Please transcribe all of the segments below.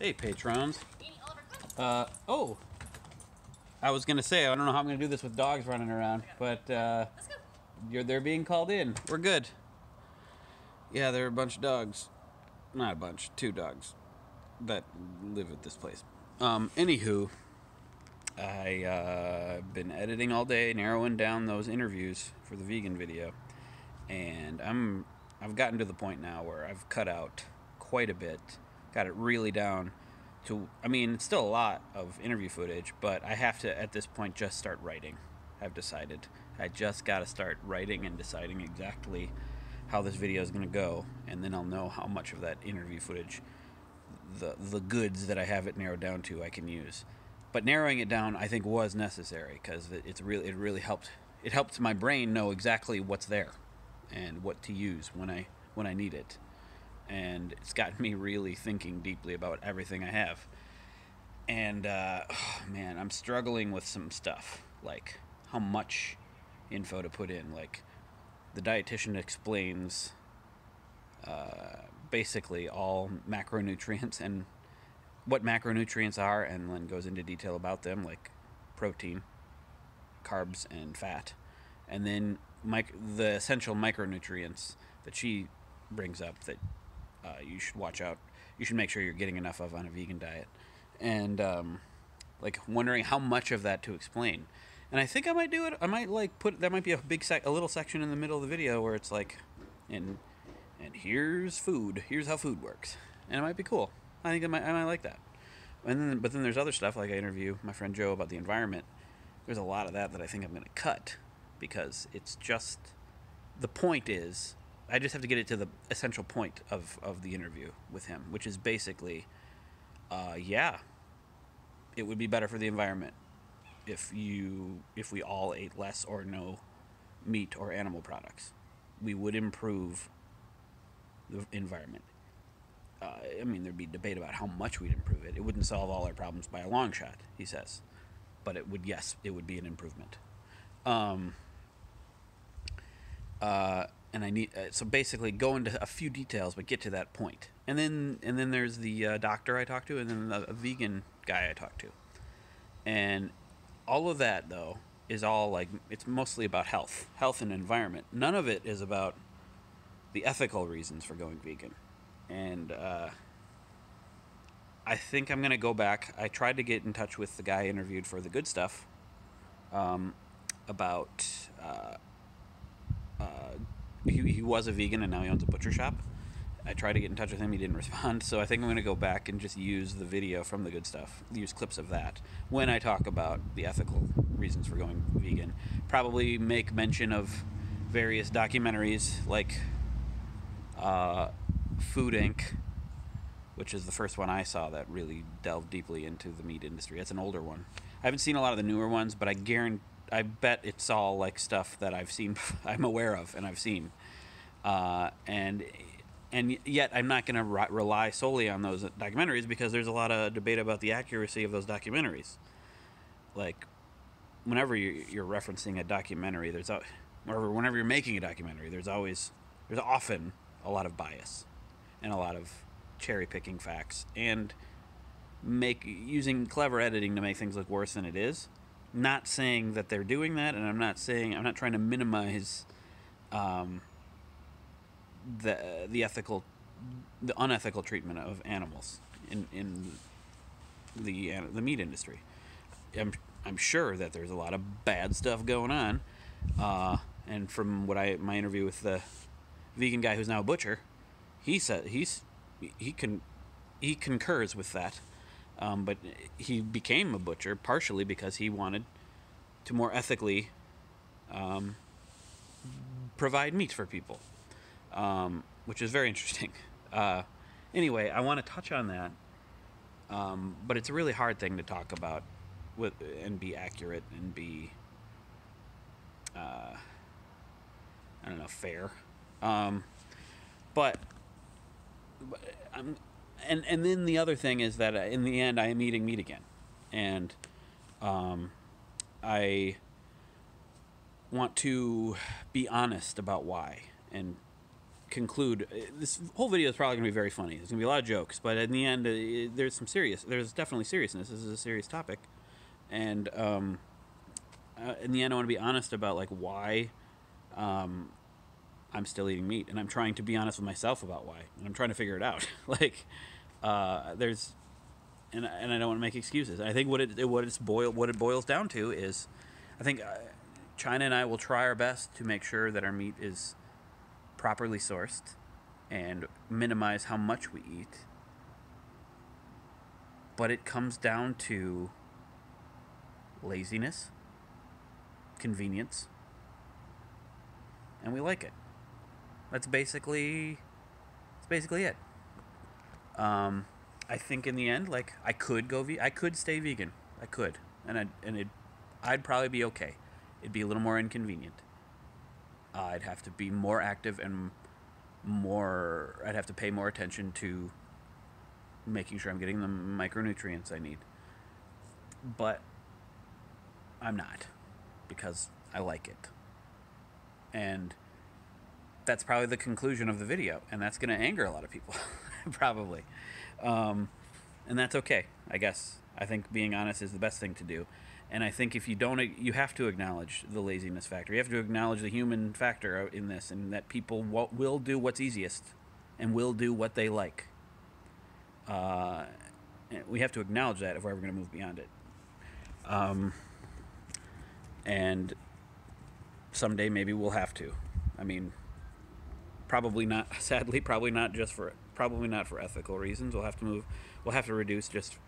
Hey, patrons. Oh, I was gonna say I don't know how I'm gonna do this with dogs running around, but they're being called in. We're good. Yeah, there are a bunch of dogs. Not a bunch, 2 dogs that live at this place. Anywho, I've been editing all day, narrowing down those interviews for the vegan video, and I've gotten to the point now where I've cut out quite a bit, got it really down to, I mean, it's still a lot of interview footage, but I have to, at this point, just start writing. I've decided. I just got to start writing and deciding exactly how this video is going to go, and then I'll know how much of that interview footage, the goods that I have it narrowed down to, I can use. But narrowing it down, I think, was necessary, because it really helped. It helped my brain know exactly what's there and what to use when I need it. And it's gotten me really thinking deeply about everything I have. And oh man, I'm struggling with some stuff, like how much info to put in. Like, the dietitian explains basically all macronutrients and what macronutrients are, and then goes into detail about them, like protein, carbs, and fat. And then the essential micronutrients that she brings up that you should watch out. You should make sure you're getting enough of on a vegan diet. And like, wondering how much of that to explain. And I think I might do it. I might like there might be a little section in the middle of the video where it's like, and here's food. Here's how food works. And it might be cool. I think I might like that. But then there's other stuff, like I interview my friend Joe about the environment. There's a lot of that I think I'm going to cut, because it's just, the point is, I just have to get it to the essential point of the interview with him, which is basically, yeah, it would be better for the environment if we all ate less or no meat or animal products. We would improve the environment. I mean, there'd be debate about how much we'd improve it. It wouldn't solve all our problems by a long shot, he says, but it would. Yes, it would be an improvement. And I need so basically go into a few details, but get to that point. And then there's the doctor I talked to, and then a vegan guy I talked to, and all of that though is all like, it's mostly about health and environment. None of it is about the ethical reasons for going vegan. And I think I'm gonna go back. I tried to get in touch with the guy I interviewed for the good stuff about. He was a vegan and now he owns a butcher shop. I tried to get in touch with him. He didn't respond. So I think I'm going to go back and just use the video from the good stuff, use clips of that when I talk about the ethical reasons for going vegan. Probably make mention of various documentaries like Food Inc., which is the first one I saw that really delved deeply into the meat industry. It's an older one. I haven't seen a lot of the newer ones, but I bet it's all like stuff that I've seen, I'm aware of, and I've seen, and yet I'm not going to rely solely on those documentaries, because there's a lot of debate about the accuracy of those documentaries. Like, whenever you're referencing a documentary, whenever you're making a documentary, there's often a lot of bias and a lot of cherry picking facts, and using clever editing to make things look worse than it is. Not saying that they're doing that, and I'm not trying to minimize the unethical treatment of animals in the meat industry. I'm sure that there's a lot of bad stuff going on, and from my interview with the vegan guy who's now a butcher, he said he concurs with that. But he became a butcher partially because he wanted to more ethically provide meat for people, which is very interesting. Anyway, I want to touch on that, but it's a really hard thing to talk about and be accurate and be, I don't know, fair. But I'm... And then the other thing is that in the end I am eating meat again, and I want to be honest about why, and conclude, this whole video is probably going to be very funny. There's going to be a lot of jokes, but in the end, there's definitely seriousness. This is a serious topic. And in the end, I want to be honest about like why I'm still eating meat, and I'm trying to be honest with myself about why, and I'm trying to figure it out. Like, there's, and I don't want to make excuses. I think what it boils down to is, I think China and I will try our best to make sure that our meat is properly sourced and minimize how much we eat. But it comes down to laziness, convenience, and we like it. That's basically it. I think in the end, like, I could stay vegan. I could, I'd probably be okay. It'd be a little more inconvenient. I'd have to be more active and I'd have to pay more attention to making sure I'm getting the micronutrients I need. But I'm not, because I like it. And that's probably the conclusion of the video, and that's going to anger a lot of people, probably. And that's okay, I guess. I think being honest is the best thing to do. And I think if you don't, you have to acknowledge the laziness factor. You have to acknowledge the human factor in this, and that people will do what's easiest and will do what they like. We have to acknowledge that if we're ever going to move beyond it. And someday maybe we'll have to. I mean, probably not. Sadly, probably not for ethical reasons. We'll have to reduce just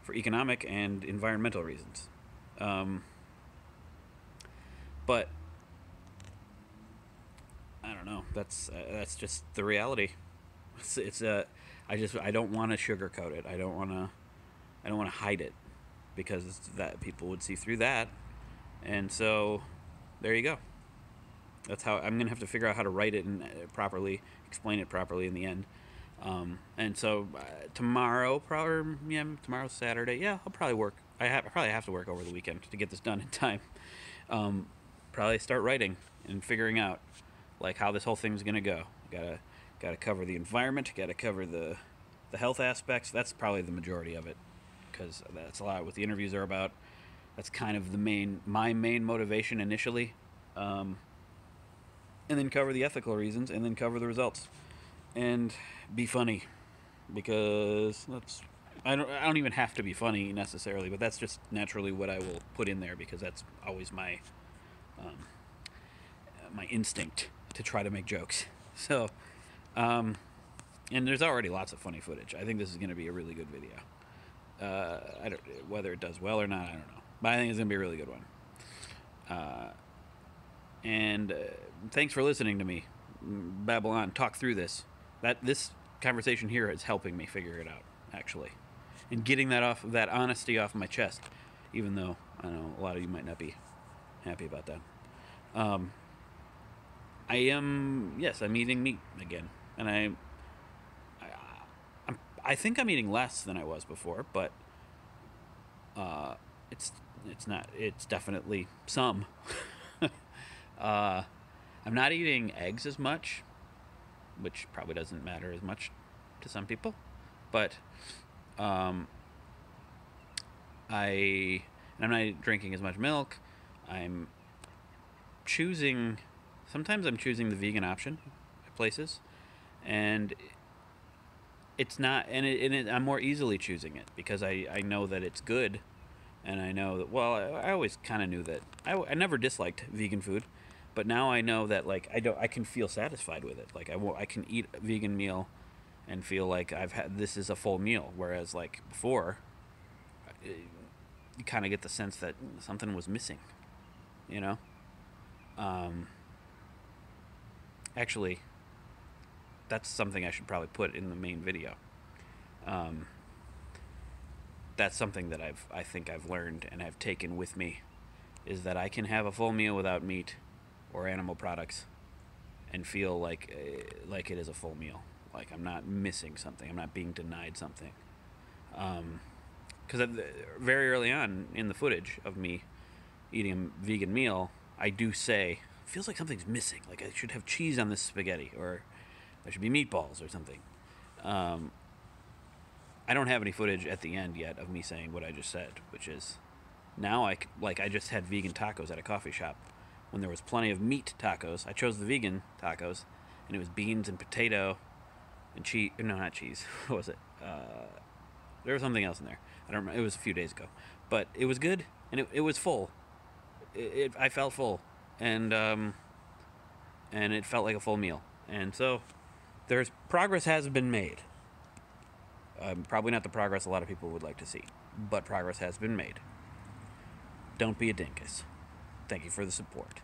for economic and environmental reasons. But I don't know. That's just the reality. I don't want to sugarcoat it. I don't want to hide it, because that people would see through that. And so there you go. That's how I'm going to have to figure out how to write it and explain it properly in the end. And so tomorrow's Saturday. Yeah, I'll probably work. I probably have to work over the weekend to get this done in time. Probably start writing and figuring out like how this whole thing's going to go. Gotta cover the environment. Gotta cover the health aspects. That's probably the majority of it, because that's a lot what the interviews are about. That's kind of my main motivation initially. And then cover the ethical reasons, and then cover the results, and be funny, because I don't even have to be funny necessarily, but that's just naturally what I will put in there, because that's always my instinct to try to make jokes. So, and there's already lots of funny footage. I think this is going to be a really good video. Whether it does well or not, I don't know, but I think it's going to be a really good one. And thanks for listening to me babble on, talk through this. This conversation here is helping me figure it out, actually, and getting that honesty off my chest, even though I know a lot of you might not be happy about that. I'm eating meat again, and I think I'm eating less than I was before, but it's definitely some. I'm not eating eggs as much, which probably doesn't matter as much to some people, but I'm not drinking as much milk. Sometimes I'm choosing the vegan option at places, and it's not, I'm more easily choosing it because I know that it's good, and I know that, well, I always kind of knew that. I never disliked vegan food, but now I know that, like, I can feel satisfied with it. Like, I can eat a vegan meal and feel like this is a full meal, whereas, like, before, you kind of get the sense that something was missing, you know? Actually, that's something I should probably put in the main video. That's something that I think I've learned and I've taken with me, is that I can have a full meal without meat or animal products and feel like it is a full meal. Like I'm not missing something. I'm not being denied something. Because very early on in the footage of me eating a vegan meal, I do say, feels like something's missing. Like I should have cheese on this spaghetti, or There should be meatballs or something. I don't have any footage at the end yet of me saying what I just said, which is now I just had vegan tacos at a coffee shop when there was plenty of meat tacos. I chose the vegan tacos, and it was beans and potato and cheese. No, not cheese. What was it? There was something else in there. I don't remember. It was a few days ago, but it was good and it was full. I felt full, and it felt like a full meal. And so there's progress has been made. Probably not the progress a lot of people would like to see, but progress has been made. Don't be a dinkus. Thank you for the support.